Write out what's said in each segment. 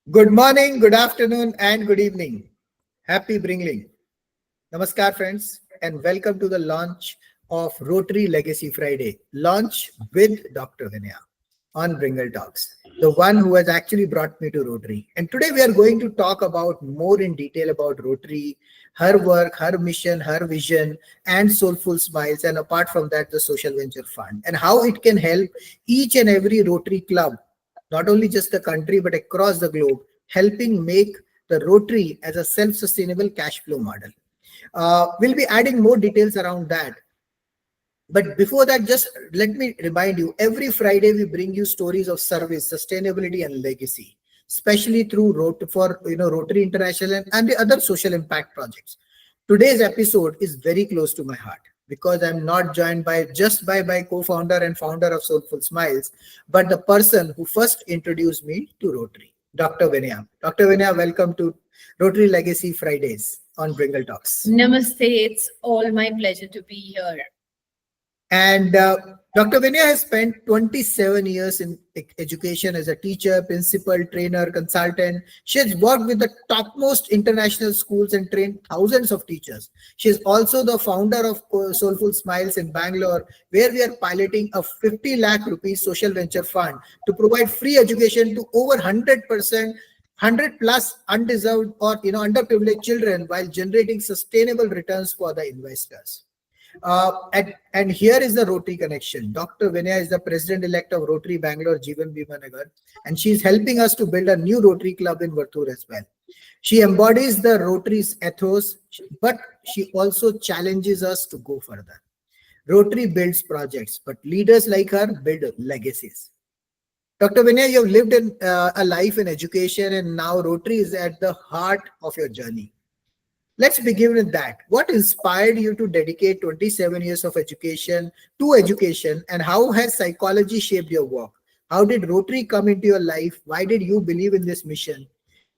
Good morning, good afternoon, and good evening. Happy Bringling. Namaskar, friends, and welcome to the launch of Rotary Legacy Friday. Launch with Dr. Vinaya on Bringle Talks, the one who has actually brought me to Rotary. And today we are going to talk about more in detail about Rotary, her work, her mission, her vision, and Soulful Smiles. And apart from that, the Social Venture Fund and how it can help each and every Rotary club, not only just the country, but across the globe, helping make the Rotary as a self-sustainable cash flow model. We'll be adding more details around that. But before that, just let me remind you, every Friday we bring you stories of service, sustainability, and legacy, especially through Rotary International and the other social impact projects. Today's episode is very close to my heart because I'm not joined by my co-founder and founder of Soulful Smiles, but the person who first introduced me to Rotary, Dr. Vinaya. Dr. Vinaya, welcome to Rotary Legacy Fridays on Bringle Talks. Namaste. It's all my pleasure to be here. And Dr. Vinaya has spent 27 years in education as a teacher, principal, trainer, consultant. She has worked with the topmost international schools and trained thousands of teachers. She is also the founder of Soulful Smiles in Bangalore, where we are piloting a 50 lakh rupees social venture fund to provide free education to over 100 plus undeserved or underprivileged children while generating sustainable returns for the investors. And here is the Rotary connection. Dr. Vinaya is the president-elect of Rotary Bangalore, Jeevan, Bheema, Nagar, and she is helping us to build a new Rotary club in Varthur as well. She embodies the Rotary's ethos, but she also challenges us to go further. Rotary builds projects, but leaders like her build legacies. Dr. Vinaya, you have lived in a life in education, and now Rotary is at the heart of your journey. Let's begin with that. What inspired you to dedicate 27 years of education to education, and how has psychology shaped your work? How did Rotary come into your life? Why did you believe in this mission?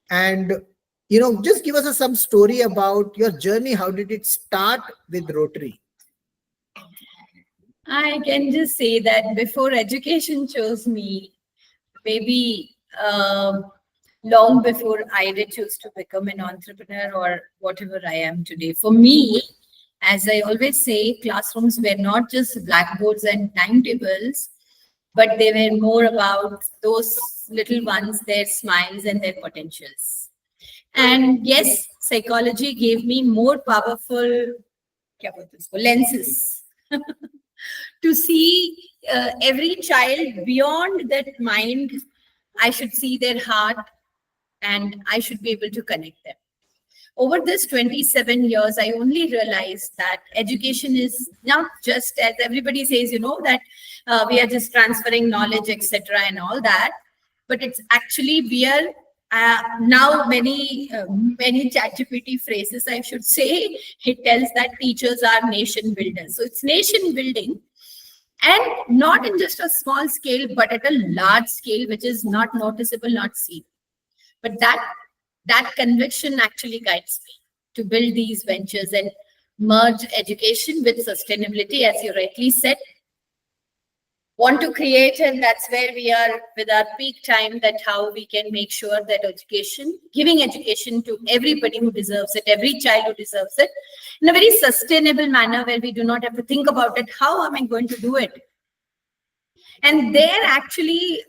And just give us some story about your journey. How did it start with Rotary? I can just say that before education chose me, maybe long before I did choose to become an entrepreneur or whatever I am today. For me, as I always say, classrooms were not just blackboards and timetables, but they were more about those little ones, their smiles and their potentials. And yes, psychology gave me more powerful lenses to see every child beyond that mind. I should see their heart, and I should be able to connect them. Over this 27 years, I only realized that education is not just, as everybody says, that we are just transferring knowledge, etc. and all that, but it's actually we are now many ChatGPT phrases, I should say, it tells that teachers are nation builders. So it's nation building, and not in just a small scale, but at a large scale, which is not noticeable, not seen. But that conviction actually guides me to build these ventures and merge education with sustainability, as you rightly said. Want to create, and that's where we are with our peak time, that how we can make sure that education, giving education to everybody who deserves it, every child who deserves it, in a very sustainable manner where we do not have to think about it, how am I going to do it? And there actually,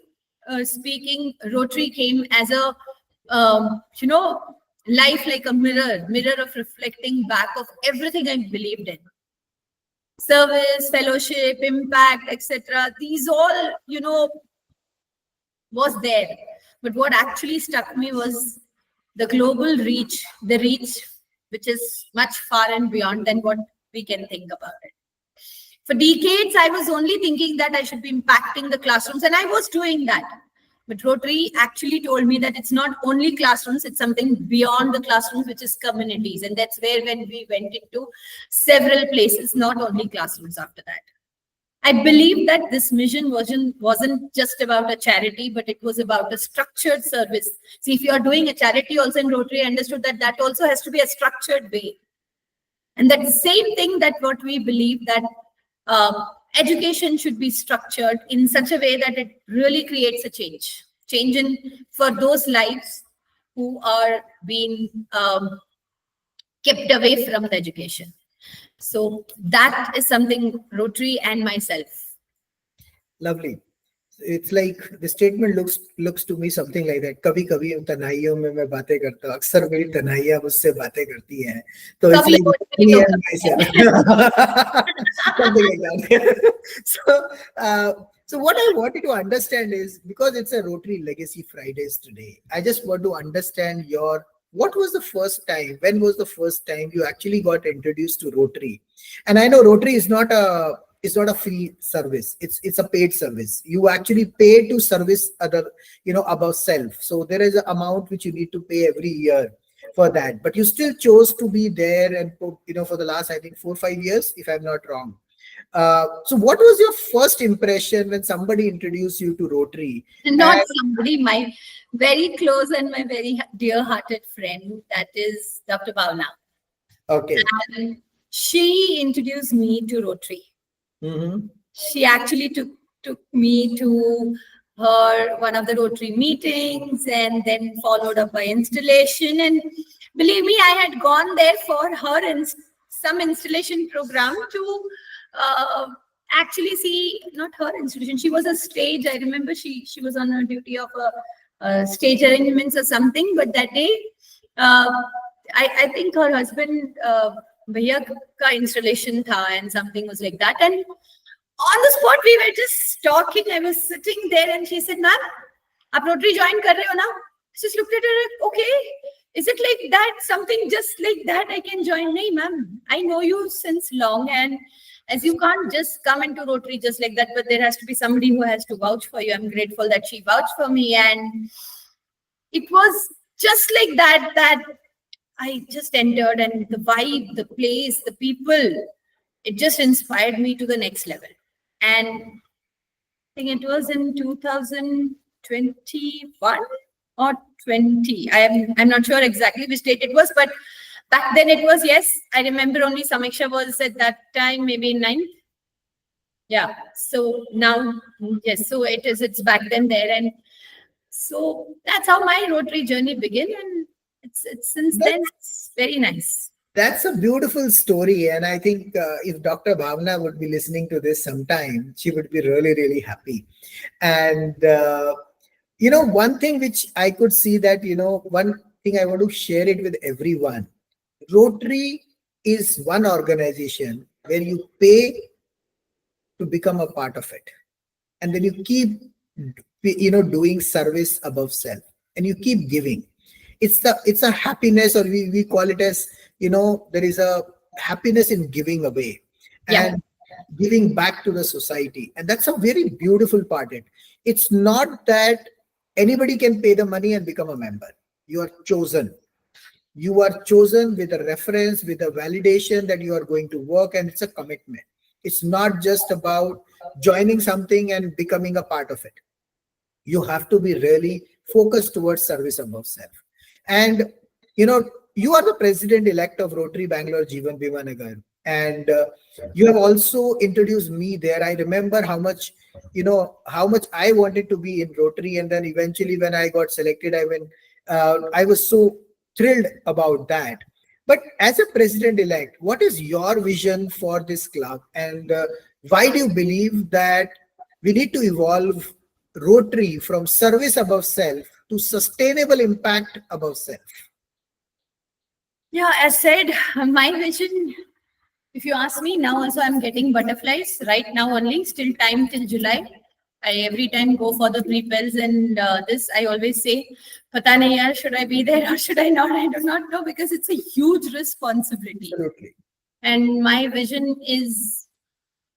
speaking, Rotary came as a life like a mirror of reflecting back of everything I believed in. Service, fellowship, impact, etc. These all, was there. But what actually struck me was the global reach, the reach which is much far and beyond than what we can think about it. For decades, I was only thinking that I should be impacting the classrooms, and I was doing that. But Rotary actually told me that it's not only classrooms, it's something beyond the classrooms, which is communities. And that's where when we went into several places, not only classrooms after that. I believe that this mission wasn't just about a charity, but it was about a structured service. See, if you are doing a charity also in Rotary, I understood that that also has to be a structured way. And that same thing that what we believe that education should be structured in such a way that it really creates a change in for those lives who are being kept away from the education. So that is something Rotary and myself. Lovely. It's like the statement looks to me something like that. कभी कभी उन तन्हाइयों में मैं बातें करता हूँ, अक्सर मेरी तन्हाइयाँ मुझसे बातें करती हैं. तो it's कभी like Rotary me लोग and myself. Something like that. So what I wanted to understand is, because it's a Rotary Legacy Fridays today, I just want to understand what was the first time, when was the first time you actually got introduced to Rotary? And I know Rotary is not a free service. It's a paid service. You actually pay to service other, above self. So there is an amount which you need to pay every year for that. But you still chose to be there and for the last, I think, 4 or 5 years, if I'm not wrong. So what was your first impression when somebody introduced you to Rotary? Not somebody, my very close and my very dear-hearted friend, that is Dr. Bhavna. Okay. And she introduced me to Rotary. Mm-hmm. She actually took me to one of the Rotary meetings, and then followed up by installation. And believe me, I had gone there for her some installation program to actually see, not her installation. She was a stage. I remember she was on her duty of a stage arrangements or something. But that day, I think her husband Bhaiya ka installation tha, and something was like that. And on the spot, we were just talking. I was sitting there, and she said, "Ma'am, aap Rotary join kar rahe ho na?" I just looked at her like, "Okay, is it like that? Something just like that I can join?" "No, ma'am, I know you since long, and as you can't just come into Rotary just like that, but there has to be somebody who has to vouch for you." I'm grateful that she vouched for me, and it was just like that I just entered, and the vibe, the place, the people, it just inspired me to the next level. And I think it was in 2021 or 20. I'm not sure exactly which date it was, but back then it was, yes, I remember only Samiksha was at that time, maybe in 9th. Yeah. So now, yes, so it's back then there. And so that's how my Rotary journey began. And it's since then, it's very nice. That's a beautiful story. And I think if Dr. Bhavna would be listening to this sometime, she would be really, really happy. And, one thing which I could see that, one thing I want to share it with everyone. Rotary is one organization where you pay to become a part of it. And then you keep, doing service above self, and you keep giving. It's a happiness, or we call it as, there is a happiness in giving away and giving back to the society. And that's a very beautiful part. It's not that anybody can pay the money and become a member. You are chosen. You are chosen with a reference, with a validation that you are going to work, and it's a commitment. It's not just about joining something and becoming a part of it. You have to be really focused towards service above self. And, you are the president-elect of Rotary Bangalore, Jeevan, Bheema, Nagar. And you have also introduced me there. I remember how much I wanted to be in Rotary. And then eventually when I got selected, I was so thrilled about that. But as a president-elect, what is your vision for this club? And why do you believe that we need to evolve Rotary from service above self to sustainable impact above self? Yeah, as said, my vision, if you ask me now, also I'm getting butterflies right now only, still time till July. I every time go for the pre-bells, and this I always say, "Pata nahi yaar, should I be there or should I not?" I do not know, because it's a huge responsibility. Absolutely. And my vision is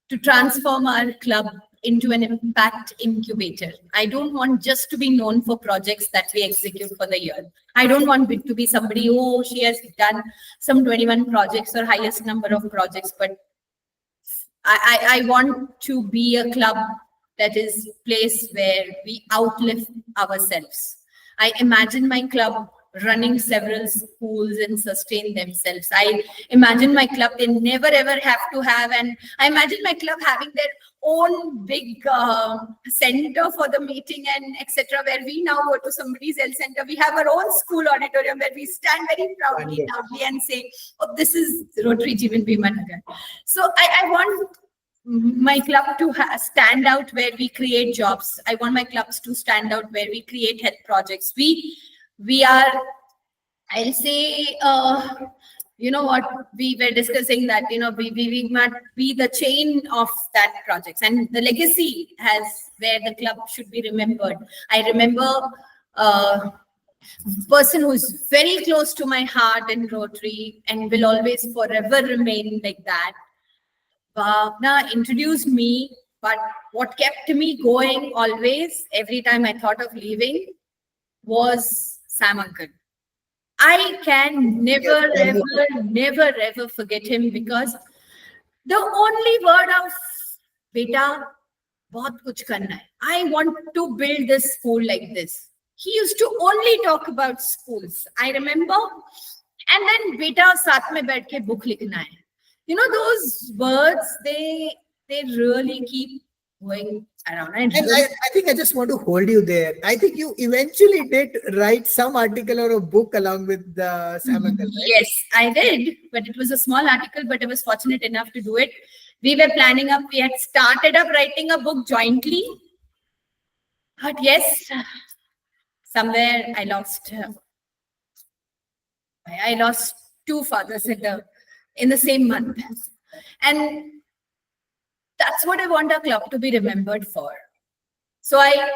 to transform our club into an impact incubator. I don't want just to be known for projects that we execute for the year. I don't want it to be somebody, "Oh, she has done some 21 projects or highest number of projects." But I want to be a club that is a place where we outlive ourselves. I imagine my club running several schools and sustain themselves. I imagine my club, they never ever have to have, and I imagine my club having their own big center for the meeting and etc. Where we now go to somebody else's center. We have our own school auditorium where we stand very proudly, loudly and say, "Oh, this is Rotary Jeevan Bheema Nagar." So I want my club to stand out where we create jobs. I want my clubs to stand out where we create health projects. We are, I'll say, you know what, we were discussing that, you know, we might be the chain of that projects, and the legacy has where the club should be remembered. I remember person who's very close to my heart in Rotary and will always forever remain like that. Bhavna introduced me, but what kept me going always, every time I thought of leaving, was Sam Uncle. I can never, ever forget him, because the only word of beta, bahut kuch karna hai. I want to build this school like this. He used to only talk about schools. I remember, and then beta saath mein baith ke book likhna hai. You know, those words, they really keep going around. And I think I just want to hold you there. I think you eventually did write some article or a book along with the Sam Uncle, right? Yes, I did. But it was a small article, but I was fortunate enough to do it. We were planning up, we had started up writing a book jointly. But yes, somewhere I lost two fathers in the same month. And that's what I want our club to be remembered for. So I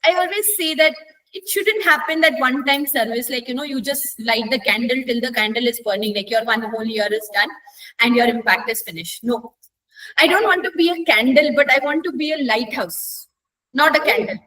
always say that it shouldn't happen that one-time service, like, you know, you just light the candle till the candle is burning, like your one whole year is done and your impact is finished. No, I don't want to be a candle, but I want to be a lighthouse, not a candle.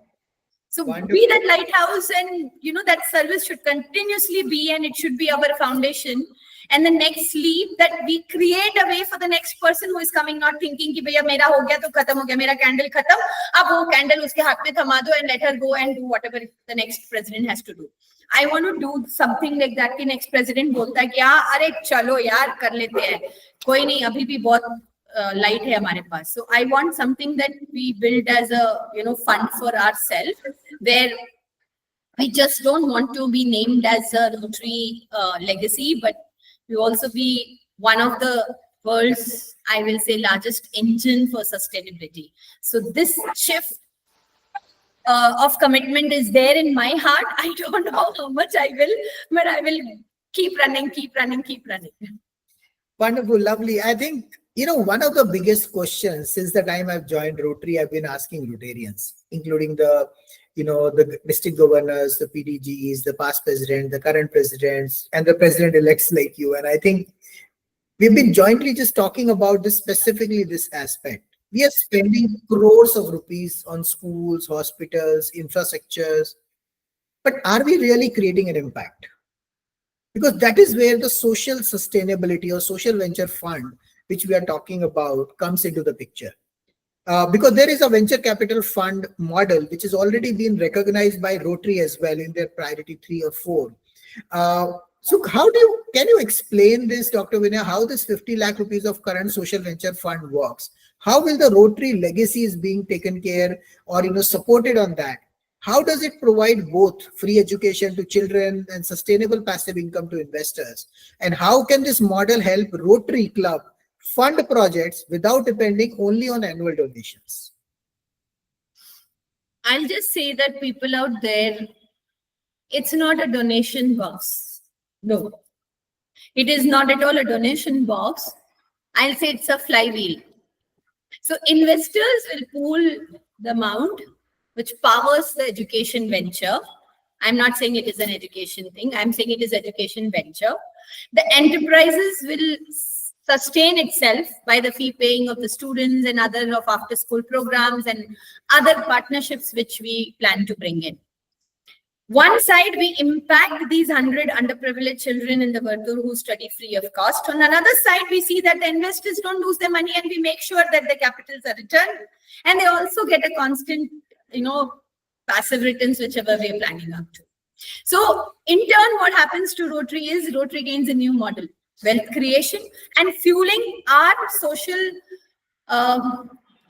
So wonderful. Be that lighthouse, and you know, that service should continuously be, and it should be our foundation. And the next leap that we create a way for the next person who is coming, not thinking ki bhaiya mera ho gaya to khatam ho gaya, mera candle khatam, ab wo candle uske haath mein thama do and let her go and do whatever the next president has to do. I want to do something like that ki next president bolta hai ki are chalo yaar kar lete hain, koi nahi, abhi bhi bahut light hai hamare paas. So I want something that we build as a, you know, fund for ourselves, where we just don't want to be named as a Rotary legacy, but we also be one of the world's, I will say, largest engine for sustainability. So this shift of commitment is there in my heart. I don't know how much I will, but I will keep running. Wonderful, lovely. I think, you know, one of the biggest questions since the time I've joined Rotary, I've been asking Rotarians, including the, you know, the district governors, the PDGs, the past president, the current presidents, and the president-elects like you. And I think we've been jointly just talking about this, specifically this aspect. We are spending crores of rupees on schools, hospitals, infrastructures, but are we really creating an impact? Because that is where the social sustainability or social venture fund, which we are talking about, comes into the picture. Because there is a venture capital fund model which has already been recognized by Rotary as well in their priority 3 or 4. So can you explain this, Dr. Vinaya, how this 50 lakh rupees of current social venture fund works? How will the Rotary legacy is being taken care or, you know, supported on that? How does it provide both free education to children and sustainable passive income to investors? And how can this model help Rotary Club fund projects without depending only on annual donations? I'll just say that people out there, it's not a donation box. No, it is not at all a donation box. I'll say it's a flywheel. So investors will pool the amount which powers the education venture. I'm not saying it is an education thing. I'm saying it is education venture. The enterprises will sustain itself by the fee paying of the students and other of after school programs and other partnerships which we plan to bring in. One side, we impact these 100 underprivileged children in the Varthur who study free of cost. On another side, we see that the investors don't lose their money and we make sure that the capitals are returned. And they also get a constant, you know, passive returns, whichever we are planning up to. So in turn, what happens to Rotary is Rotary gains a new model, wealth creation and fueling our social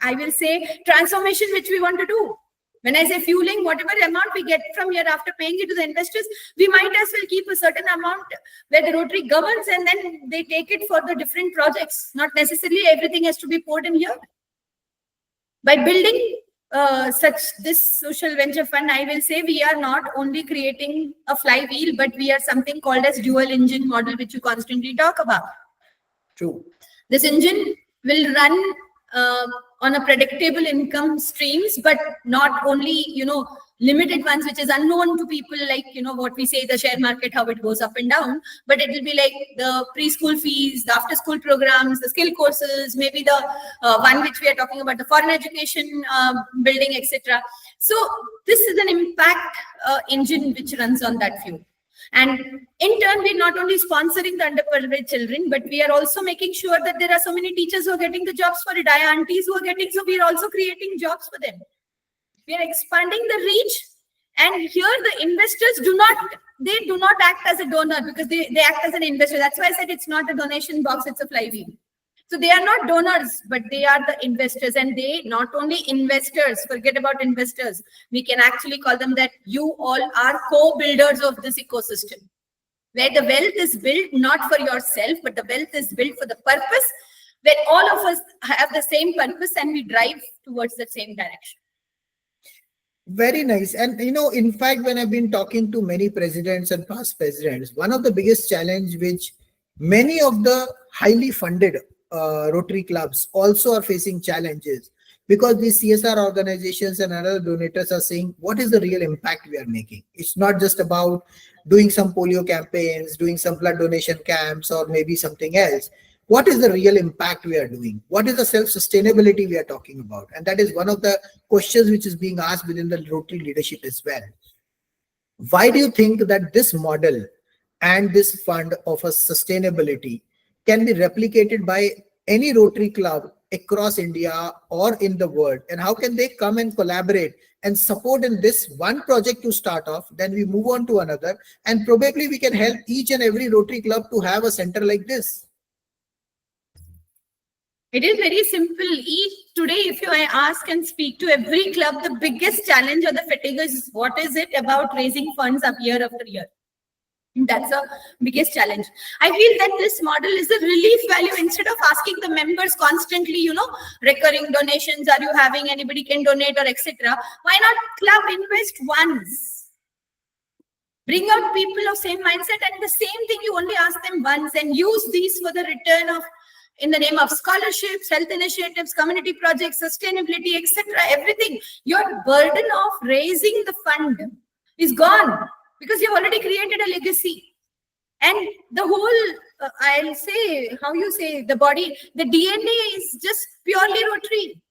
I will say, transformation which we want to do. When I say fueling, whatever amount we get from here after paying it to the investors, we might as well keep a certain amount where the Rotary governs, and then they take it for the different projects. Not necessarily everything has to be poured in here. By building this social venture fund, I will say we are not only creating a flywheel, but we are something called as dual engine model, which you constantly talk about. True. This engine will run on a predictable income streams, but not only, limited ones, which is unknown to people, like, what we say, the share market, how it goes up and down, but it will be like the preschool fees, the after school programs, the skill courses, maybe the one which we are talking about, the foreign education building, etc. So this is an impact engine which runs on that fuel. And in turn, we're not only sponsoring the underprivileged children, but we are also making sure that there are so many teachers who are getting the jobs for it, aunties who are getting, so we are also creating jobs for them. We are expanding the reach, and here the investors do not act as a donor, because they act as an investor. That's why I said it's not a donation box, it's a flywheel. So they are not donors, but they are the investors, and they not only investors, forget about investors. We can actually call them that you all are co-builders of this ecosystem, where the wealth is built not for yourself, but the wealth is built for the purpose, where all of us have the same purpose and we drive towards the same direction. Very nice. And, in fact, when I've been talking to many presidents and past presidents, one of the biggest challenge which many of the highly funded Rotary clubs also are facing challenges, because these CSR organizations and other donors are saying, what is the real impact we are making? It's not just about doing some polio campaigns, doing some blood donation camps, or maybe something else. What is the real impact we are doing? What is the self-sustainability we are talking about? And that is one of the questions which is being asked within the Rotary leadership as well. Why do you think that this model and this fund offers sustainability can be replicated by any Rotary club across India or in the world? And how can they come and collaborate and support in this one project to start off? Then we move on to another, and probably we can help each and every Rotary club to have a center like this. It is very simple. Today, if I ask and speak to every club, the biggest challenge or the fatigue is, what is it about raising funds up year after year? That's the biggest challenge. I feel that this model is a relief value. Instead of asking the members constantly, recurring donations, are you having, anybody can donate, or etc. Why not club invest once? Bring out people of same mindset, and the same thing, you only ask them once, and use these for the return of, in the name of scholarships, health initiatives, community projects, sustainability, etc. Everything. Your burden of raising the fund is gone, because you've already created a legacy. And the whole, I'll say, the body, the DNA is just purely Rotary.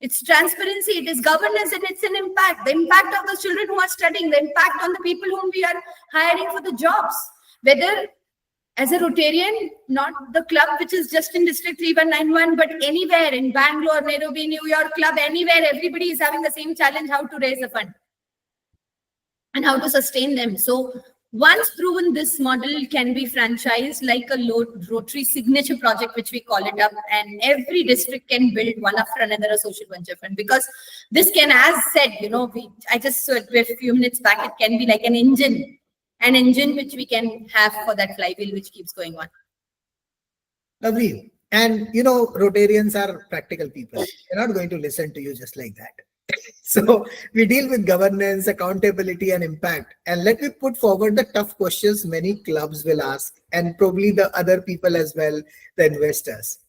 It's transparency, it is governance, and it's an impact. The impact of the children who are studying, the impact on the people whom we are hiring for the jobs. Whether as a Rotarian, not the club which is just in District 3191, but anywhere in Bangalore, Nairobi, New York club, anywhere, everybody is having the same challenge, how to raise a fund and how to sustain them. So once proven, this model can be franchised like a Rotary signature project, which we call it up, and every district can build one after another a social venture fund, because this can, as said, I just said a few minutes back, it can be like an engine which we can have for that flywheel which keeps going on. Lovely. And Rotarians are practical people. They're not going to listen to you just like that. So we deal with governance, accountability, and impact. And let me put forward the tough questions many clubs will ask, and probably the other people as well, the investors.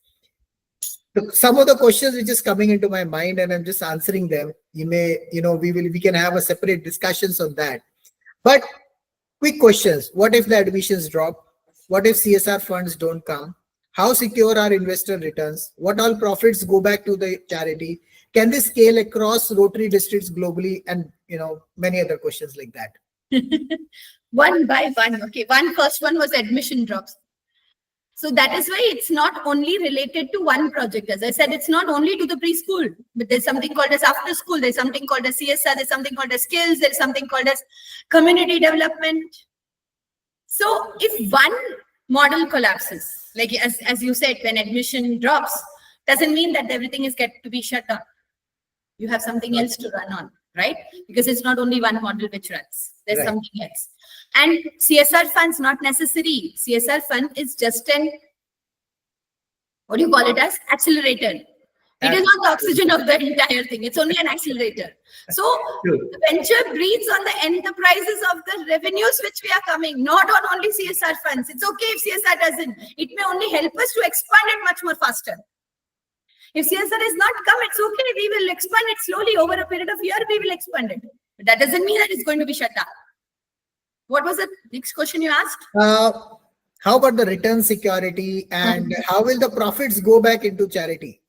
Some of the questions which is coming into my mind, and I'm just answering them. We can have a separate discussions on that. But quick questions. What if the admissions drop? What if CSR funds don't come? How secure are investor returns? What all profits go back to the charity? Can this scale across Rotary districts globally? And, many other questions like that. One by one. Okay. First one was admission drops. So that is why it's not only related to one project. As I said, it's not only to the preschool, but there's something called as after school. There's something called as CSR. There's something called as skills. There's something called as community development. So if one model collapses, like as you said, when admission drops, Doesn't mean that everything is get to be shut down. You have something else to run on, right? Because it's not only one model which runs. There's Right. something else. And CSR funds not necessary. CSR fund is just an, what do you call it as? Accelerator. It is not the oxygen of the entire thing. It's only an accelerator. So True. the venture breeds on the enterprises of the revenues which we are coming, not on only CSR funds. It's okay if CSR doesn't. It may only help us to expand it much more faster. If CSR has not come, it's okay. We will expand it slowly over a period of a year. We will expand it. But that doesn't mean that it's going to be shut down. What was the next question you asked? How about the return security, and how will the profits go back into charity?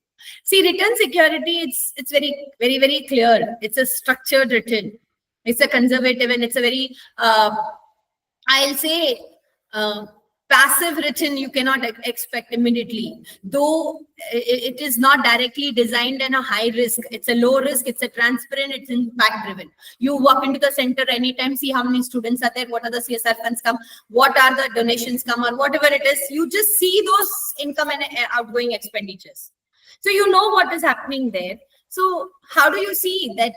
See, return security, it's very clear. It's a structured return. It's a conservative, and it's a very, I'll say, passive return you cannot expect immediately. Though it is not directly designed in a high risk. It's a low risk, it's a transparent, it's impact driven. You walk into the center anytime, see how many students are there, what are the CSR funds come, what are the donations come, or whatever it is. You just see those income and outgoing expenditures. So you know what is happening there. So how do you see that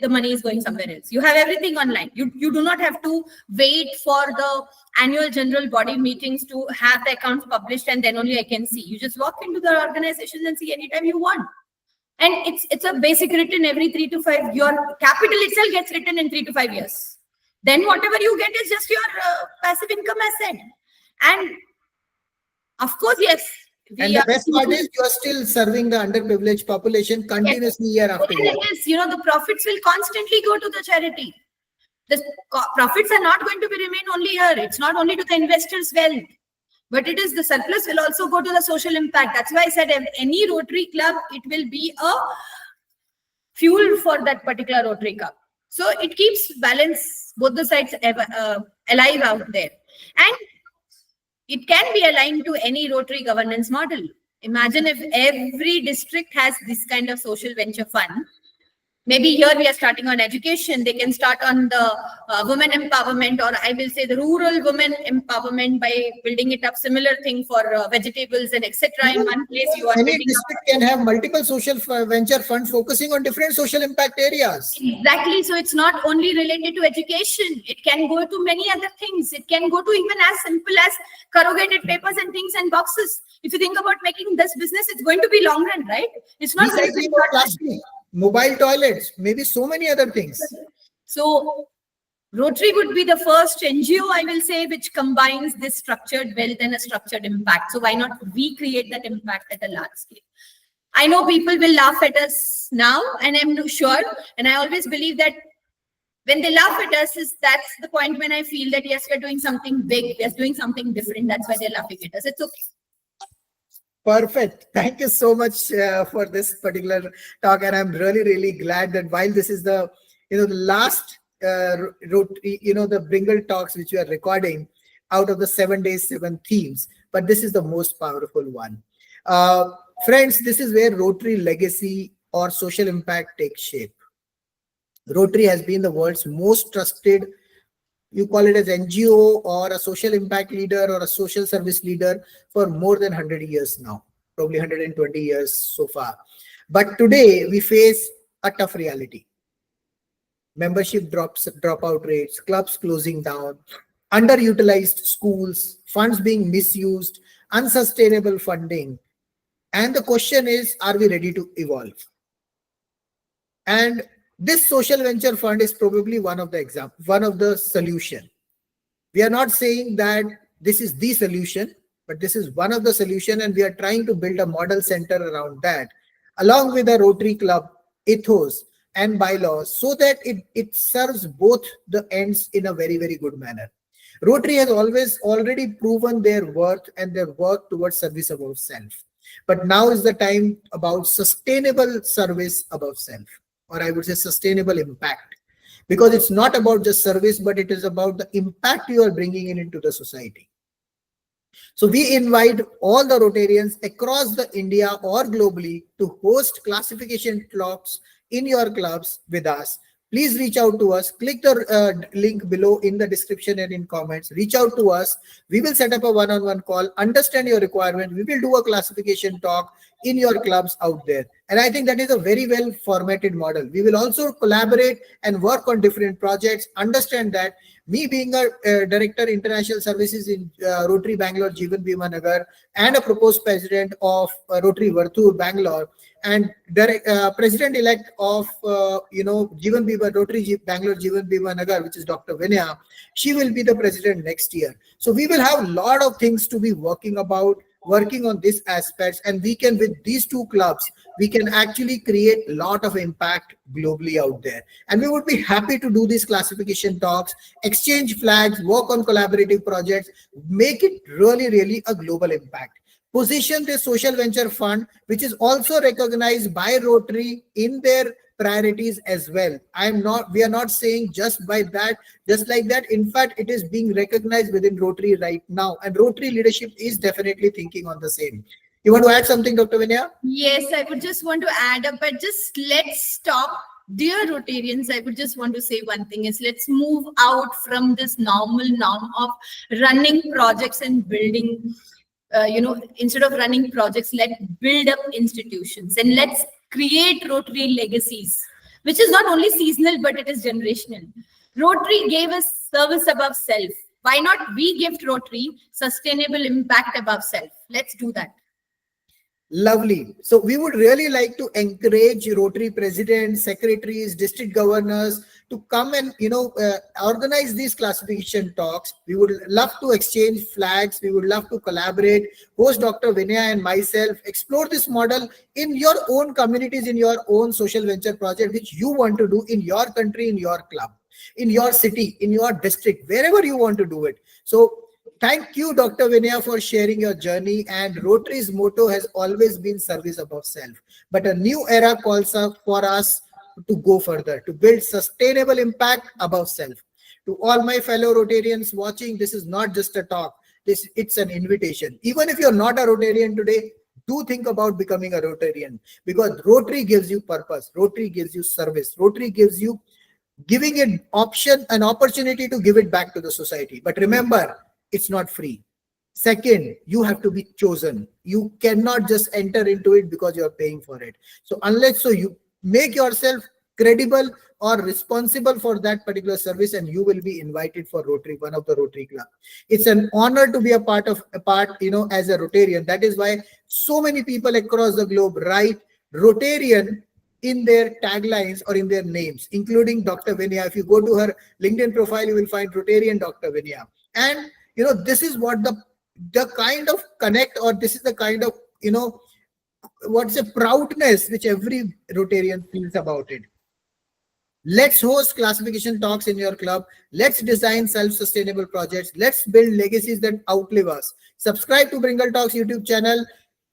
the money is going somewhere else? You have everything online. You do not have to wait for the annual general body meetings to have the accounts published and then only I can see. You just walk into the organizations and see anytime you want. And it's a basic return every 3 to 5. Your capital itself gets written in 3 to 5 years. Then whatever you get is just your passive income asset. And of course, yes. And the best part is you are still serving the underprivileged population continuously year after year. Yes, the profits will constantly go to the charity. The profits are not going to be remain only here. It's not only to the investors' wealth, but it is the surplus will also go to the social impact. That's why I said any Rotary club, it will be a fuel for that particular Rotary club. So it keeps balance, both the sides alive out there. And it can be aligned to any Rotary governance model. Imagine if every district has this kind of social venture fund. Maybe here we are starting on education. They can start on the women empowerment, or I will say the rural women empowerment by building it up. Similar thing for vegetables and etc. In one place, you are any district can have multiple social venture funds focusing on different social impact areas. Exactly. So it's not only related to education. It can go to many other things. It can go to even as simple as corrugated papers and things and boxes. If you think about making this business, it's going to be long run, right? It's not going to be plastic, mobile toilets, maybe so many other things. So Rotary would be the first NGO, I will say, which combines this structured wealth and a structured impact. So why not we create that impact at a large scale? I know people will laugh at us now, and I'm sure, and I always believe that when they laugh at us, that's the point when I feel that yes, we're doing something big, we're doing something different. That's why they're laughing at us. It's okay. Perfect. Thank you so much for this particular talk, and I'm really glad that while this is the the last the Bringle talks which we are recording out of the 7 days, 7 themes, but this is the most powerful one. Friends, this is where Rotary legacy or social impact takes shape. Rotary has been the world's most trusted, you call it as NGO or a social impact leader or a social service leader, for more than 100 years now, probably 120 years so far. But today we face a tough reality. Membership dropout rates, clubs closing down, underutilized schools, funds being misused, unsustainable funding. And the question is, are we ready to evolve? And this social venture fund is probably one of the solution. We are not saying that this is the solution, but this is one of the solution, and we are trying to build a model center around that, along with a Rotary Club ethos and bylaws, so that it serves both the ends in a very good manner. Rotary has already proven their worth and their work towards service above self. But now is the time about sustainable service above self, or I would say sustainable impact, because it's not about just service, but it is about the impact you are bringing into the society. So we invite all the Rotarians across the India or globally to host classification talks in your clubs with us, please reach out to us. Click the link below in the description and in comments. Reach out to us. We will set up a one-on-one call, understand your requirement. We will do a classification talk in your clubs out there. And I think that is a very well formatted model. We will also collaborate and work on different projects. Understand that me being a director international services in Rotary Bangalore, Jeevan, Bheema, Nagar, and a proposed president of Rotary Varthur, Bangalore, and president-elect of Jeevan Bheema, Bangalore, Jeevan Bheema Nagar, which is Dr. Vinaya. She will be the president next year. So we will have a lot of things to be working on these aspects, and we can, with these two clubs, we can actually create a lot of impact globally out there. And we would be happy to do these classification talks, exchange flags, work on collaborative projects, make it really, really a global impact. Position this social venture fund, which is also recognized by Rotary in their priorities as well. We are not saying just like that. In fact, it is being recognized within Rotary right now, and Rotary leadership is definitely thinking on the same. You want to add something, Dr. Vinaya? Yes, I would just want to add up, but just let's stop. Dear Rotarians, I would just want to say one thing is, let's move out from this norm of running projects and building. Instead of running projects, let's build up institutions and let's create Rotary legacies, which is not only seasonal, but it is generational. Rotary gave us service above self. Why not we give Rotary sustainable impact above self? Let's do that. Lovely. So we would really like to encourage Rotary presidents, secretaries, district governors to come and organize these classification talks. We would love to exchange flags. We would love to collaborate. Host Dr. Vinaya and myself explore this model in your own communities, in your own social venture project, which you want to do in your country, in your club, in your city, in your district, wherever you want to do it. So thank you, Dr. Vinaya, for sharing your journey. And Rotary's motto has always been service above self. But a new era calls up for us to go further, to build sustainable impact above self. To all my fellow Rotarians watching, this is not just a talk. It's an invitation. Even if you're not a Rotarian today, do think about becoming a Rotarian, because Rotary gives you purpose. Rotary gives you service. Rotary gives you giving an opportunity to give it back to the society. But remember, it's not free. Second, you have to be chosen. You cannot just enter into it because you're paying for it. So you make yourself credible or responsible for that particular service, and you will be invited for Rotary, one of the Rotary club. It's an honor to be a part, as a Rotarian. That is why so many people across the globe write Rotarian in their taglines or in their names, including Dr. Vinaya. If you go to her LinkedIn profile, you will find Rotarian Dr. Vinaya. And this is what the kind of connect, or this is the kind of what's a proudness which every Rotarian feels about it. Let's host classification talks in your club. Let's design self-sustainable projects. Let's build legacies that outlive us. Subscribe to Bringle Talks YouTube channel.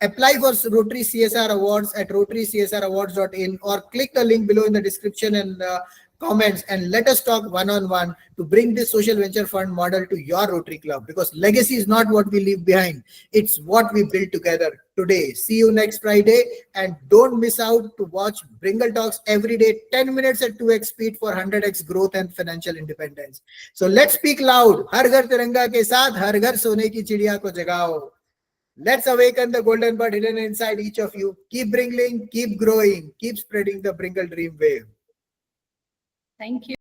Apply for Rotary CSR Awards at rotarycsrawards.in, or click the link below in the description and comments, and let us talk one-on-one to bring this social venture fund model to your Rotary club, because legacy is not what we leave behind. It's what we build together today. See you next Friday, and don't miss out to watch Bringle Talks every day, 10 minutes at 2x speed for 100x growth and financial independence. So let's speak loud. Har ghar tiranga ke saath, har ghar sone ki chidiya ko jagao. Let's awaken the golden bird hidden inside each of you. Keep bringing, keep growing, keep spreading the Bringle dream wave. Thank you.